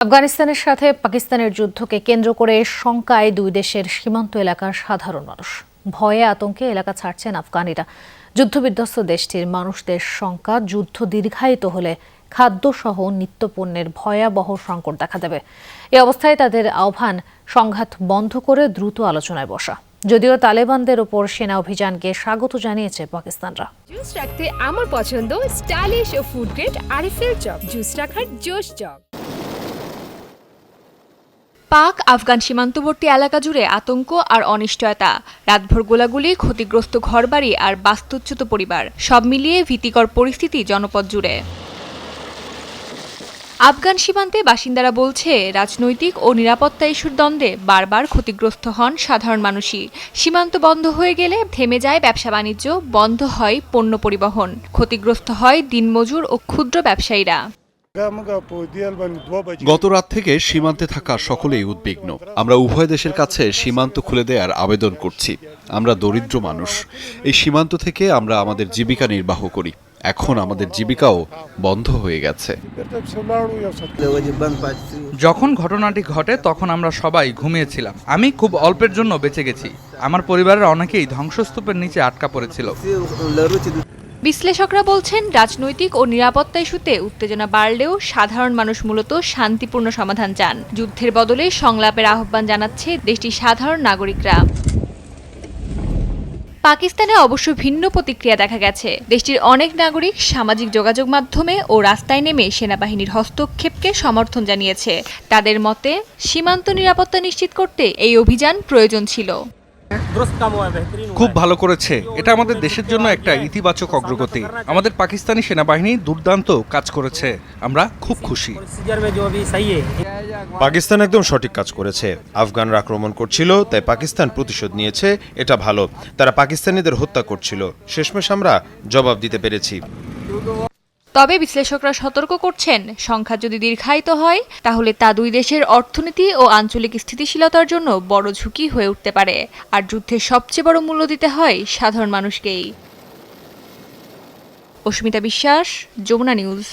আফগানিস্তানের সাথে পাকিস্তানের যুদ্ধকে কেন্দ্র করে শঙ্কায় দুই দেশের সীমান্ত এলাকার সাধারণ মানুষ। ভয়ে আতঙ্কে এলাকা ছাড়ছেন আফগানিরা। যুদ্ধবিধ্বস্ত দেশটির মানুষদের শঙ্কা, যুদ্ধ দীর্ঘায়িত হলে খাদ্যসহ নিত্যপণ্যের ভয়াবহ সংকট দেখা দেবে। এ অবস্থায় তাদের আহ্বান, সংঘাত বন্ধ করে দ্রুত আলোচনায় বসা। যদিও তালেবানদের ওপর সেনা অভিযানকে স্বাগত জানিয়েছে পাকিস্তানরা। জুস রাখতে আমার পছন্দ স্টাইলিশ ও ফুড গ্রেড আরএফএল চক। জুস রাখার জোশ চক। পাক আফগান সীমান্তবর্তী এলাকা জুড়ে আতঙ্ক আর অনিশ্চয়তা। রাতভর গোলাগুলি, ক্ষতিগ্রস্ত ঘরবাড়ি আর বাস্তুচ্যুত পরিবার, সব মিলিয়ে ভীতিকর পরিস্থিতি জনপদ জুড়ে। আফগান সীমান্তে বাসিন্দারা বলছে, রাজনৈতিক ও নিরাপত্তা ইস্যুর দ্বন্দ্বে বারবার ক্ষতিগ্রস্ত হন সাধারণ মানুষই। সীমান্ত বন্ধ হয়ে গেলে থেমে যায় ব্যবসা বাণিজ্য, বন্ধ হয় পণ্য পরিবহন, ক্ষতিগ্রস্ত হয় দিনমজুর ও ক্ষুদ্র ব্যবসায়ীরা। গত রাত থেকে সীমান্তে থাকা সকলেই উদ্বিগ্ন। আমরা উভয় দেশের কাছে সীমান্ত খুলে দেওয়ার আবেদন করছি। আমরা দরিদ্র মানুষ, এই সীমান্ত থেকে আমরা আমাদের জীবিকা নির্বাহ করি। এখন আমাদের জীবিকাও বন্ধ হয়ে গেছে। যখন ঘটনাটি ঘটে তখন আমরা সবাই ঘুমিয়েছিলাম। আমি খুব অল্পের জন্য বেঁচে গেছি। আমার পরিবারের অনেকেই ধ্বংসস্তূপের নিচে আটকা পড়েছিল। বিশ্লেষকরা বলছেন, রাজনৈতিক ও নিরাপত্তা ইস্যুতে উত্তেজনা বাড়লেও সাধারণ মানুষ মূলত শান্তিপূর্ণ সমাধান চান। যুদ্ধের বদলে সংলাপের আহ্বান জানাচ্ছে দেশটির সাধারণ নাগরিকরা। পাকিস্তানে অবশ্য ভিন্ন প্রতিক্রিয়া দেখা গেছে। দেশটির অনেক নাগরিক সামাজিক যোগাযোগ মাধ্যমে ও রাস্তায় নেমে সেনাবাহিনীর হস্তক্ষেপকে সমর্থন জানিয়েছে। তাদের মতে, সীমান্ত নিরাপত্তা নিশ্চিত করতে এই অভিযান প্রয়োজন ছিল। খুব ভালো করেছে। এটা আমাদের দেশের জন্য একটা ইতিবাচক অগ্রগতি। আমাদের পাকিস্তানি সেনাবাহিনী দুর্দান্ত কাজ করেছে। আমরা খুব খুশি। পাকিস্তান একদম সঠিক কাজ করেছে। আফগানরা আক্রমণ করছিল, তাই পাকিস্তান প্রতিশোধ নিয়েছে। এটা ভালো। তারা পাকিস্তানিদের হত্যা করছিল, শেষমেশ আমরা জবাব দিতে পেরেছি। তবে বিশ্লেষকরা সতর্ক করছেন, সংঘাত যদি দীর্ঘায়িত হয় তাহলে তা দুই দেশের অর্থনীতি ও আঞ্চলিক স্থিতিশীলতার জন্য বড় ঝুঁকি হয়ে উঠতে পারে। আর যুদ্ধের সবচেয়ে বড় মূল্য দিতে হয় সাধারণ মানুষকেই। অস্মিতা বিশ্বাস, যমুনা নিউজ।